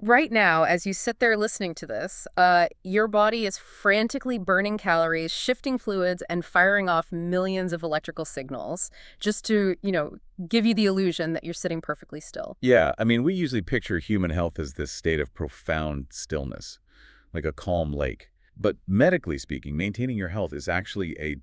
Right now, as you sit there listening to this, your body is frantically burning calories, shifting fluids, and firing off millions of electrical signals just to, give you the illusion that you're sitting perfectly still. Yeah, I mean, we usually picture human health as this state of profound stillness, like a calm lake. But medically speaking, maintaining your health is actually a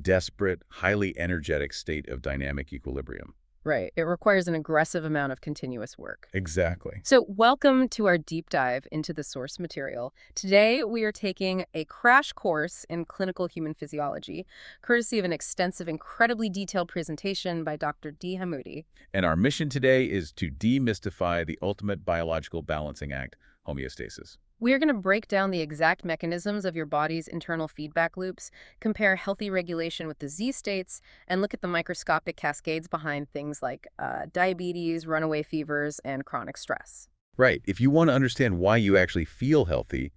desperate, highly energetic state of dynamic equilibrium. Right. It requires an aggressive amount of continuous work. Exactly. So, welcome to our deep dive into the source material. Today, we are taking a crash course in clinical human physiology, courtesy of an extensive, incredibly detailed presentation by Dr. D. Hammoudi. And our mission today is to demystify the ultimate biological balancing act, homeostasis. We are going to break down the exact mechanisms of your body's internal feedback loops, compare healthy regulation with disease states, and look at the microscopic cascades behind things like diabetes, runaway fevers, and chronic stress. Right. If you want to understand why you actually feel healthy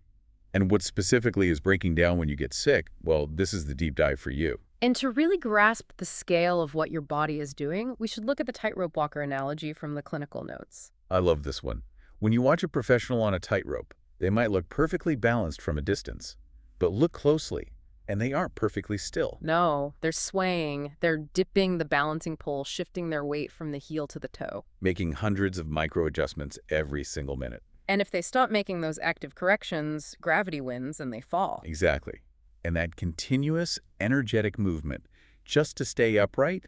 and what specifically is breaking down when you get sick, well, this is the deep dive for you. And to really grasp the scale of what your body is doing, we should look at the tightrope walker analogy from the clinical notes. I love this one. When you watch a professional on a tightrope, they might look perfectly balanced from a distance, but look closely, and they aren't perfectly still. No, they're swaying. They're dipping the balancing pole, shifting their weight from the heel to the toe. Making hundreds of micro adjustments every single minute. And if they stop making those active corrections, gravity wins and they fall. Exactly. And that continuous, energetic movement, just to stay upright,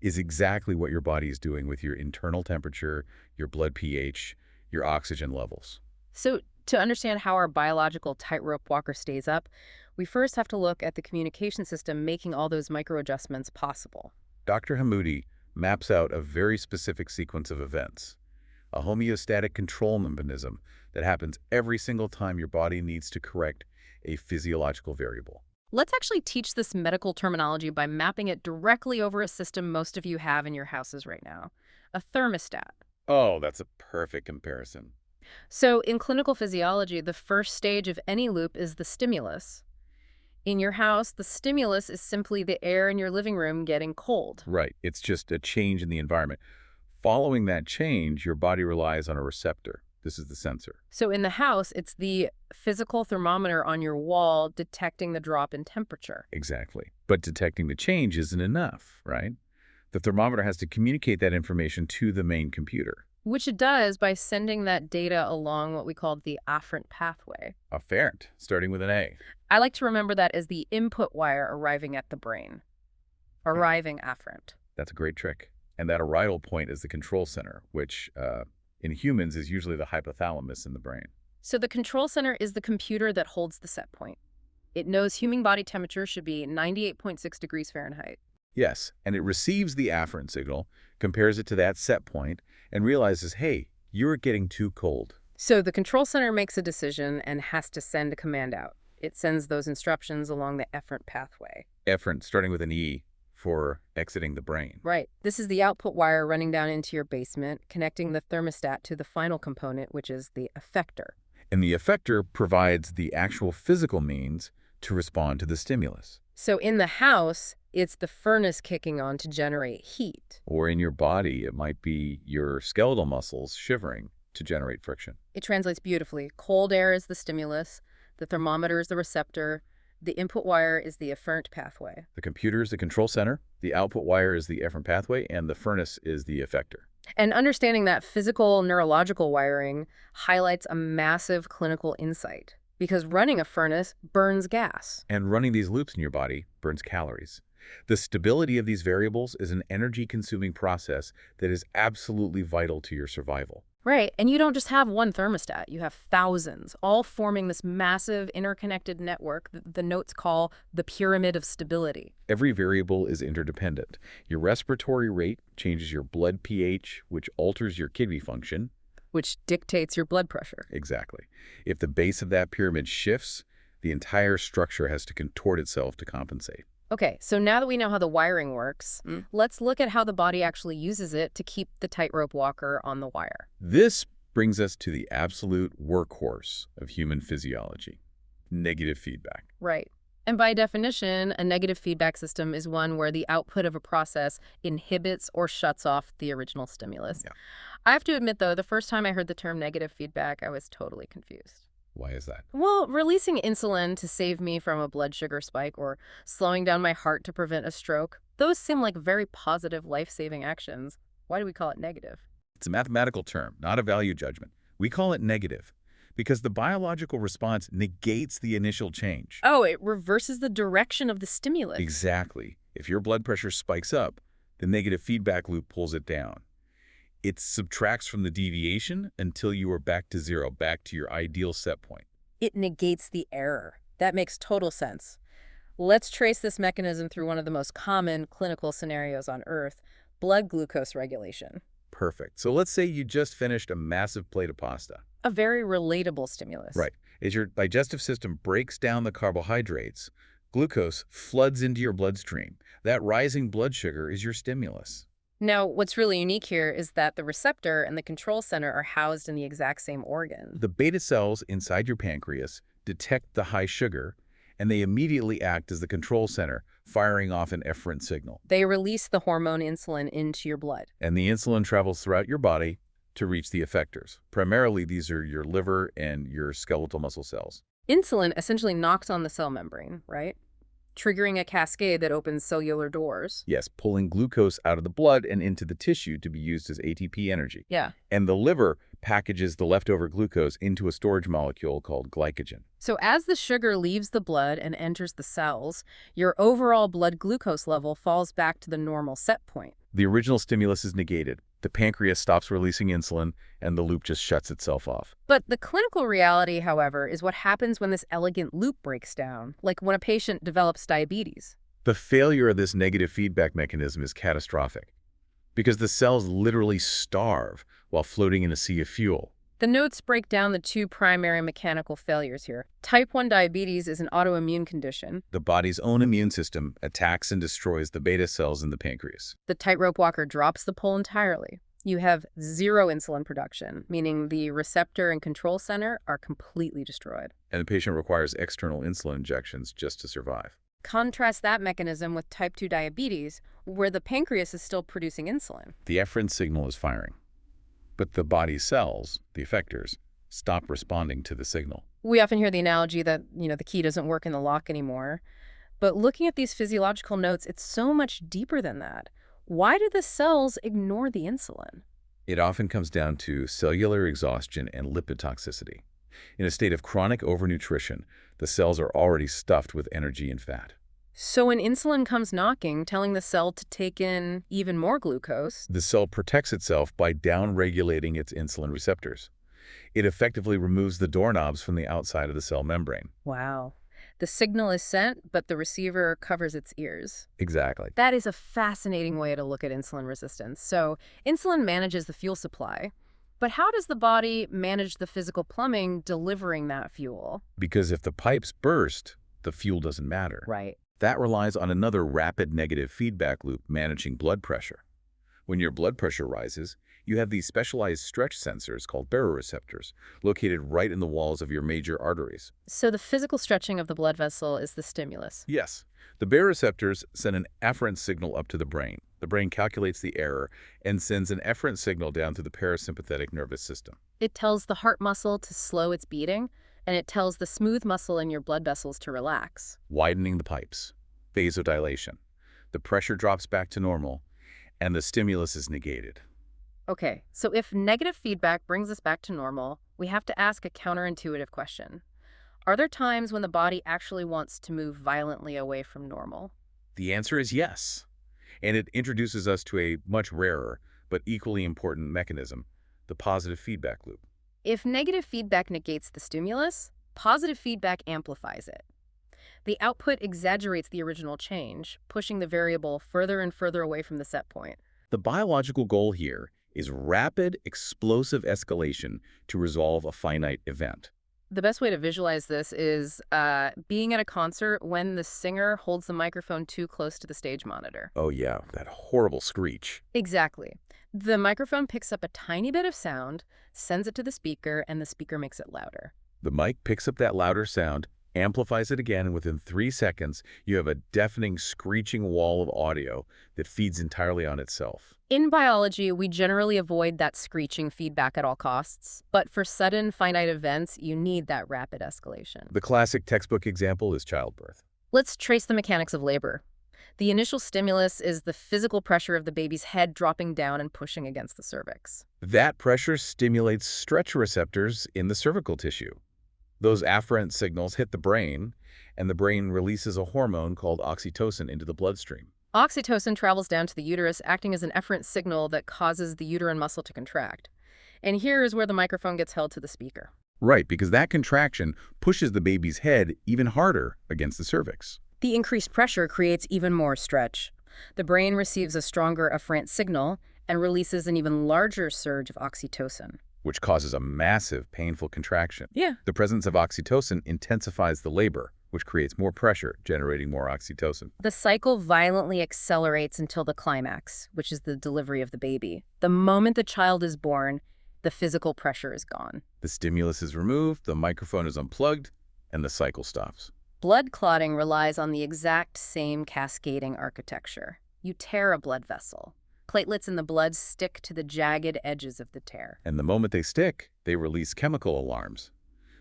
is exactly what your body is doing with your internal temperature, your blood pH, your oxygen levels. So, to understand how our biological tightrope walker stays up, we first have to look at the communication system making all those micro adjustments possible. Dr. Hammoudi maps out a very specific sequence of events, a homeostatic control mechanism that happens every single time your body needs to correct a physiological variable. Let's actually teach this medical terminology by mapping it directly over a system most of you have in your houses right now, a thermostat. Oh, that's a perfect comparison. So in clinical physiology, the first stage of any loop is the stimulus. In your house, the stimulus is simply the air in your living room getting cold. Right. It's just a change in the environment. Following that change, your body relies on a receptor. This is the sensor. So in the house, it's the physical thermometer on your wall detecting the drop in temperature. Exactly. But detecting the change isn't enough, right? The thermometer has to communicate that information to the main computer. Which it does by sending that data along what we call the afferent pathway. Afferent, starting with an A. I like to remember that as the input wire arriving at the brain. Arriving afferent. That's a great trick. And that arrival point is the control center, which in humans is usually the hypothalamus in the brain. So the control center is the computer that holds the set point. It knows human body temperature should be 98.6 degrees Fahrenheit. Yes, and it receives the afferent signal, compares it to that set point, and realizes, hey, you're getting too cold. So the control center makes a decision and has to send a command out. It sends those instructions along the efferent pathway. Efferent, starting with an E, for exiting the brain. Right. This is the output wire running down into your basement, connecting the thermostat to the final component, which is the effector. And the effector provides the actual physical means to respond to the stimulus. So in the house, it's the furnace kicking on to generate heat. Or in your body, it might be your skeletal muscles shivering to generate friction. It translates beautifully. Cold air is the stimulus, the thermometer is the receptor, the input wire is the efferent pathway. The computer is the control center, the output wire is the efferent pathway, and the furnace is the effector. And understanding that physical neurological wiring highlights a massive clinical insight. Because running a furnace burns gas. And running these loops in your body burns calories. The stability of these variables is an energy-consuming process that is absolutely vital to your survival. Right, and you don't just have one thermostat, you have thousands, all forming this massive interconnected network that the notes call the pyramid of stability. Every variable is interdependent. Your respiratory rate changes your blood pH, which alters your kidney function. Which dictates your blood pressure. Exactly. If the base of that pyramid shifts, the entire structure has to contort itself to compensate. Okay, so now that we know how the wiring works, let's look at how the body actually uses it to keep the tightrope walker on the wire. This brings us to the absolute workhorse of human physiology, negative feedback. Right. And by definition, a negative feedback system is one where the output of a process inhibits or shuts off the original stimulus. Yeah. I have to admit, though, the first time I heard the term negative feedback, I was totally confused. Why is that? Well, releasing insulin to save me from a blood sugar spike or slowing down my heart to prevent a stroke, those seem like very positive, life-saving actions. Why do we call it negative? It's a mathematical term, not a value judgment. We call it negative because the biological response negates the initial change. Oh, it reverses the direction of the stimulus. Exactly. If your blood pressure spikes up, the negative feedback loop pulls it down. It subtracts from the deviation until you are back to zero, back to your ideal set point. It negates the error. That makes total sense. Let's trace this mechanism through one of the most common clinical scenarios on Earth, blood glucose regulation. Perfect. So let's say you just finished a massive plate of pasta. A very relatable stimulus. Right. As your digestive system breaks down the carbohydrates, glucose floods into your bloodstream. That rising blood sugar is your stimulus. Now, what's really unique here is that the receptor and the control center are housed in the exact same organ. The beta cells inside your pancreas detect the high sugar, and they immediately act as the control center, firing off an efferent signal. They release the hormone insulin into your blood. And the insulin travels throughout your body to reach the effectors. Primarily, these are your liver and your skeletal muscle cells. Insulin essentially knocks on the cell membrane, right? Triggering a cascade that opens cellular doors. Yes, pulling glucose out of the blood and into the tissue to be used as ATP energy. Yeah. And the liver packages the leftover glucose into a storage molecule called glycogen. So as the sugar leaves the blood and enters the cells, your overall blood glucose level falls back to the normal set point. The original stimulus is negated. The pancreas stops releasing insulin, and the loop just shuts itself off. But the clinical reality, however, is what happens when this elegant loop breaks down, like when a patient develops diabetes. The failure of this negative feedback mechanism is catastrophic because the cells literally starve while floating in a sea of fuel. The notes break down the two primary mechanical failures here. Type 1 diabetes is an autoimmune condition. The body's own immune system attacks and destroys the beta cells in the pancreas. The tightrope walker drops the pole entirely. You have zero insulin production, meaning the receptor and control center are completely destroyed. And the patient requires external insulin injections just to survive. Contrast that mechanism with type 2 diabetes, where the pancreas is still producing insulin. The efferent signal is firing, but the body's cells, the effectors, stop responding to the signal. We often hear the analogy that, the key doesn't work in the lock anymore. But looking at these physiological notes, it's so much deeper than that. Why do the cells ignore the insulin? It often comes down to cellular exhaustion and lipid toxicity. In a state of chronic overnutrition, the cells are already stuffed with energy and fat. So when insulin comes knocking, telling the cell to take in even more glucose, The cell protects itself by down-regulating its insulin receptors. It effectively removes the doorknobs from the outside of the cell membrane. wow. The signal is sent, but the receiver covers its ears. Exactly. That is a fascinating way to look at insulin resistance. So insulin manages the fuel supply, but how does the body manage the physical plumbing delivering that fuel? Because if the pipes burst, the fuel doesn't matter. Right. That relies on another rapid negative feedback loop managing blood pressure. When your blood pressure rises, you have these specialized stretch sensors called baroreceptors located right in the walls of your major arteries. So the physical stretching of the blood vessel is the stimulus. Yes, the baroreceptors send an efferent signal up to the brain. The brain calculates the error and sends an efferent signal down to the parasympathetic nervous system. It tells the heart muscle to slow its beating, and it tells the smooth muscle in your blood vessels to relax. Widening the pipes, vasodilation. The pressure drops back to normal, and the stimulus is negated. Okay, so if negative feedback brings us back to normal, we have to ask a counterintuitive question. Are there times when the body actually wants to move violently away from normal? The answer is yes. And it introduces us to a much rarer but equally important mechanism, the positive feedback loop. If negative feedback negates the stimulus, positive feedback amplifies it. The output exaggerates the original change, pushing the variable further and further away from the set point. The biological goal here is rapid, explosive escalation to resolve a finite event. The best way to visualize this is being at a concert when the singer holds the microphone too close to the stage monitor. Oh yeah, that horrible screech. Exactly. The microphone picks up a tiny bit of sound, sends it to the speaker, and the speaker makes it louder. The mic picks up that louder sound, amplifies it again, and within 3 seconds, you have a deafening, screeching wall of audio that feeds entirely on itself. In biology, we generally avoid that screeching feedback at all costs, but for sudden, finite events, you need that rapid escalation. The classic textbook example is childbirth. Let's trace the mechanics of labor. The initial stimulus is the physical pressure of the baby's head dropping down and pushing against the cervix. That pressure stimulates stretch receptors in the cervical tissue. Those afferent signals hit the brain, and the brain releases a hormone called oxytocin into the bloodstream. Oxytocin travels down to the uterus, acting as an efferent signal that causes the uterine muscle to contract. And here is where the microphone gets held to the speaker. Right, because that contraction pushes the baby's head even harder against the cervix. The increased pressure creates even more stretch. The brain receives a stronger afferent signal and releases an even larger surge of oxytocin, Which causes a massive, painful contraction. Yeah. The presence of oxytocin intensifies the labor, which creates more pressure, generating more oxytocin. The cycle violently accelerates until the climax, which is the delivery of the baby. The moment the child is born, the physical pressure is gone. The stimulus is removed, the microphone is unplugged, and the cycle stops. Blood clotting relies on the exact same cascading architecture. You tear a blood vessel. Platelets in the blood stick to the jagged edges of the tear. And the moment they stick, they release chemical alarms.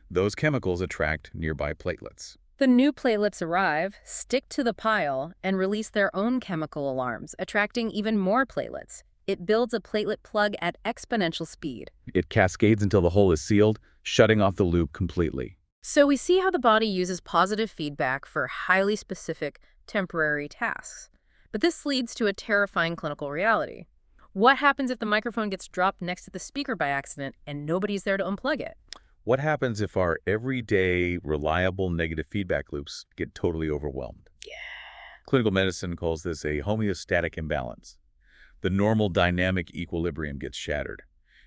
Those chemicals attract nearby platelets. The new platelets arrive, stick to the pile, and release their own chemical alarms, attracting even more platelets. It builds a platelet plug at exponential speed. It cascades until the hole is sealed, shutting off the loop completely. So we see how the body uses positive feedback for highly specific, temporary tasks. But this leads to a terrifying clinical reality. What happens if the microphone gets dropped next to the speaker by accident and nobody's there to unplug it? What happens if our everyday, reliable negative feedback loops get totally overwhelmed? Yeah. Clinical medicine calls this a homeostatic imbalance. The normal dynamic equilibrium gets shattered.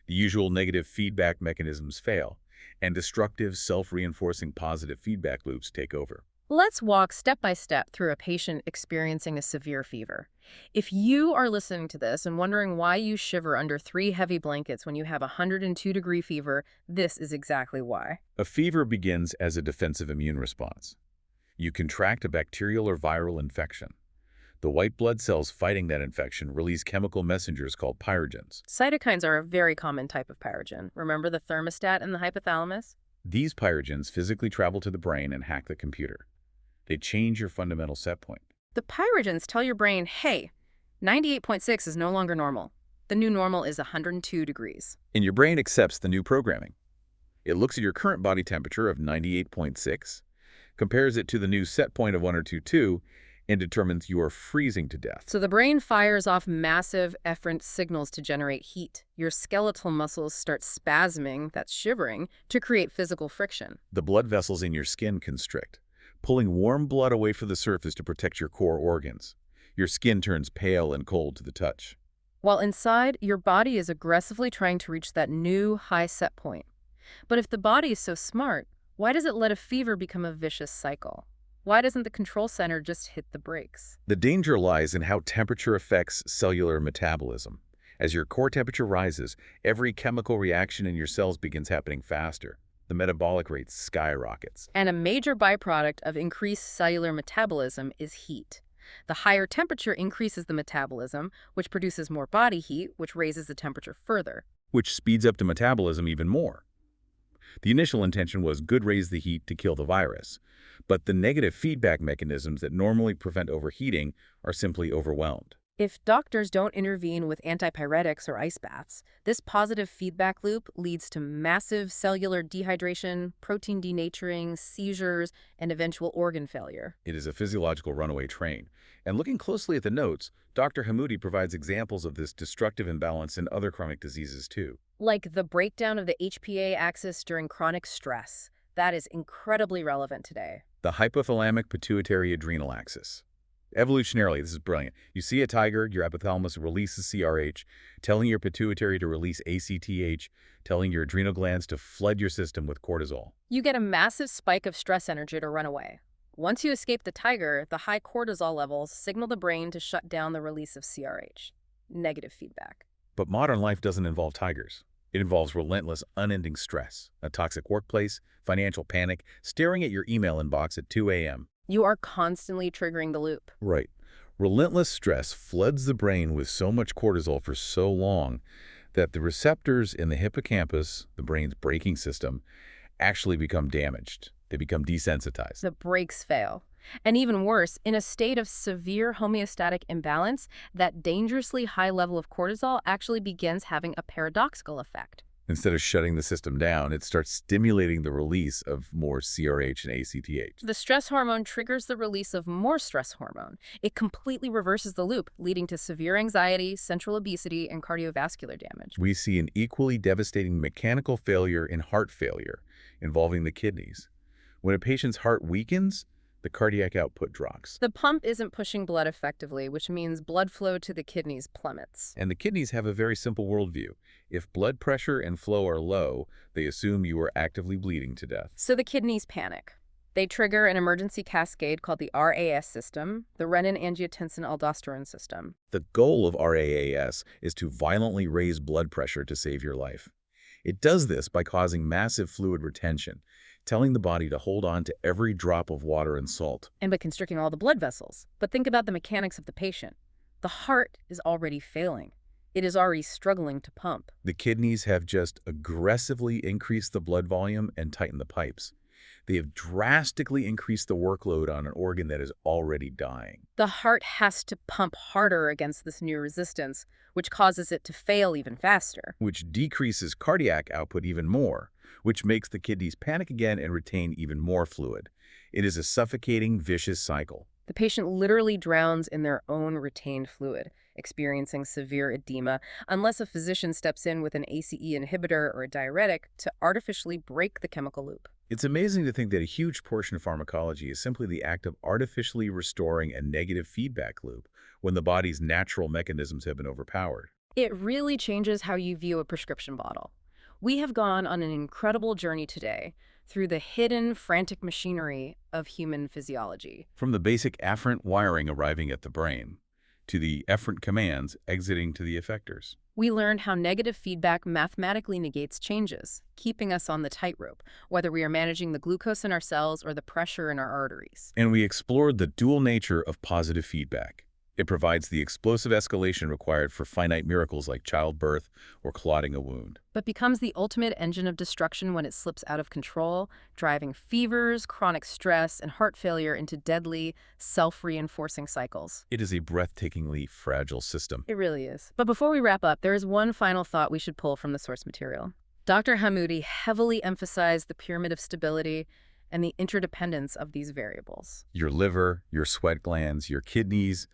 The usual negative feedback mechanisms fail, and destructive, self-reinforcing positive feedback loops take over. Let's walk step by step through a patient experiencing a severe fever. If you are listening to this and wondering why you shiver under 3 heavy blankets when you have a 102-degree fever, this is exactly why. A fever begins as a defensive immune response. You contract a bacterial or viral infection. The white blood cells fighting that infection release chemical messengers called pyrogens. Cytokines are a very common type of pyrogen. Remember the thermostat in the hypothalamus? These pyrogens physically travel to the brain and hack the computer. They change your fundamental set point. The pyrogens tell your brain, hey, 98.6 is no longer normal. The new normal is 102 degrees. And your brain accepts the new programming. It looks at your current body temperature of 98.6, compares it to the new set point of 102.2, and determines you are freezing to death. So the brain fires off massive efferent signals to generate heat. Your skeletal muscles start spasming, that's shivering, to create physical friction. The blood vessels in your skin constrict, pulling warm blood away from the surface to protect your core organs. Your skin turns pale and cold to the touch. While inside, your body is aggressively trying to reach that new high set point. But if the body is so smart, why does it let a fever become a vicious cycle? Why doesn't the control center just hit the brakes? The danger lies in how temperature affects cellular metabolism. As your core temperature rises, every chemical reaction in your cells begins happening faster. The metabolic rate skyrockets. And a major byproduct of increased cellular metabolism is heat. The higher temperature increases the metabolism, which produces more body heat, which raises the temperature further. Which speeds up the metabolism even more. The initial intention was good, raise the heat to kill the virus. But the negative feedback mechanisms that normally prevent overheating are simply overwhelmed. If doctors don't intervene with antipyretics or ice baths, this positive feedback loop leads to massive cellular dehydration, protein denaturing, seizures, and eventual organ failure. It is a physiological runaway train. And looking closely at the notes, Dr. Hamoudi provides examples of this destructive imbalance in other chronic diseases too. Like the breakdown of the HPA axis during chronic stress. That is incredibly relevant today. The hypothalamic pituitary adrenal axis. Evolutionarily, this is brilliant. You see a tiger, your hypothalamus releases CRH, telling your pituitary to release ACTH, telling your adrenal glands to flood your system with cortisol. You get a massive spike of stress energy to run away. Once you escape the tiger, the high cortisol levels signal the brain to shut down the release of CRH. Negative feedback. But modern life doesn't involve tigers. It involves relentless, unending stress, a toxic workplace, financial panic, staring at your email inbox at 2 a.m. You are constantly triggering the loop. Right. Relentless stress floods the brain with so much cortisol for so long that the receptors in the hippocampus, the brain's braking system, actually become damaged. They become desensitized. The brakes fail. And even worse, in a state of severe homeostatic imbalance, that dangerously high level of cortisol actually begins having a paradoxical effect. Instead of shutting the system down, it starts stimulating the release of more CRH and ACTH. The stress hormone triggers the release of more stress hormone. It completely reverses the loop, leading to severe anxiety, central obesity, and cardiovascular damage. We see an equally devastating mechanical failure in heart failure involving the kidneys. When a patient's heart weakens, the cardiac output drops. The pump isn't pushing blood effectively, which means blood flow to the kidneys plummets. And the kidneys have a very simple worldview. If blood pressure and flow are low, they assume you are actively bleeding to death. So the kidneys panic. They trigger an emergency cascade called the RAS system, the renin-angiotensin-aldosterone system. The goal of RAAS is to violently raise blood pressure to save your life. It does this by causing massive fluid retention, telling the body to hold on to every drop of water and salt. And by constricting all the blood vessels. But think about the mechanics of the patient. The heart is already failing. It is already struggling to pump. The kidneys have just aggressively increased the blood volume and tightened the pipes. They have drastically increased the workload on an organ that is already dying. The heart has to pump harder against this new resistance, which causes it to fail even faster. Which decreases cardiac output even more, which makes the kidneys panic again and retain even more fluid. It is a suffocating, vicious cycle. The patient literally drowns in their own retained fluid, experiencing severe edema, unless a physician steps in with an ACE inhibitor or a diuretic to artificially break the chemical loop. It's amazing to think that a huge portion of pharmacology is simply the act of artificially restoring a negative feedback loop when the body's natural mechanisms have been overpowered. It really changes how you view a prescription bottle. We have gone on an incredible journey today through the hidden, frantic machinery of human physiology. From the basic afferent wiring arriving at the brain, to the efferent commands exiting to the effectors. We learned how negative feedback mathematically negates changes, keeping us on the tightrope, whether we are managing the glucose in our cells or the pressure in our arteries. And we explored the dual nature of positive feedback. It provides the explosive escalation required for finite miracles like childbirth or clotting a wound. But becomes the ultimate engine of destruction when it slips out of control, driving fevers, chronic stress, and heart failure into deadly, self-reinforcing cycles. It is a breathtakingly fragile system. It really is. But before we wrap up, there is one final thought we should pull from the source material. Dr. Hamoudi heavily emphasized the pyramid of stability and the interdependence of these variables. Your liver, your sweat glands, your kidneys,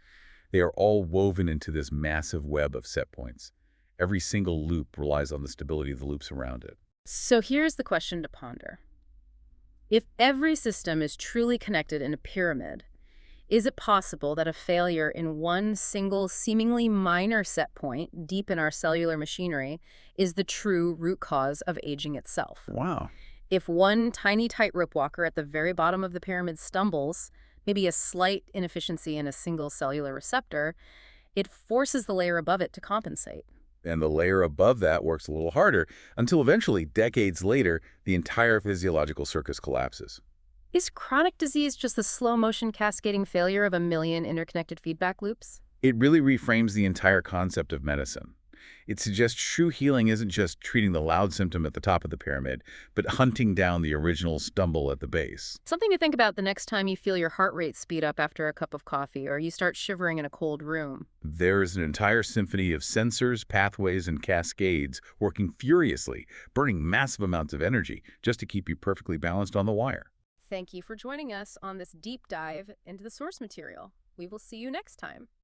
they are all woven into this massive web of set points. Every single loop relies on the stability of the loops around it. So here's the question to ponder. If every system is truly connected in a pyramid, is it possible that a failure in one single, seemingly minor set point deep in our cellular machinery is the true root cause of aging itself? Wow. If one tiny tightrope walker at the very bottom of the pyramid stumbles, maybe a slight inefficiency in a single cellular receptor, it forces the layer above it to compensate. And the layer above that works a little harder until eventually, decades later, the entire physiological circus collapses. Is chronic disease just the slow-motion cascading failure of a million interconnected feedback loops? It really reframes the entire concept of medicine. It suggests true healing isn't just treating the loud symptom at the top of the pyramid, but hunting down the original stumble at the base. Something to think about the next time you feel your heart rate speed up after a cup of coffee or you start shivering in a cold room. There is an entire symphony of sensors, pathways, and cascades working furiously, burning massive amounts of energy just to keep you perfectly balanced on the wire. Thank you for joining us on this deep dive into the source material. We will see you next time.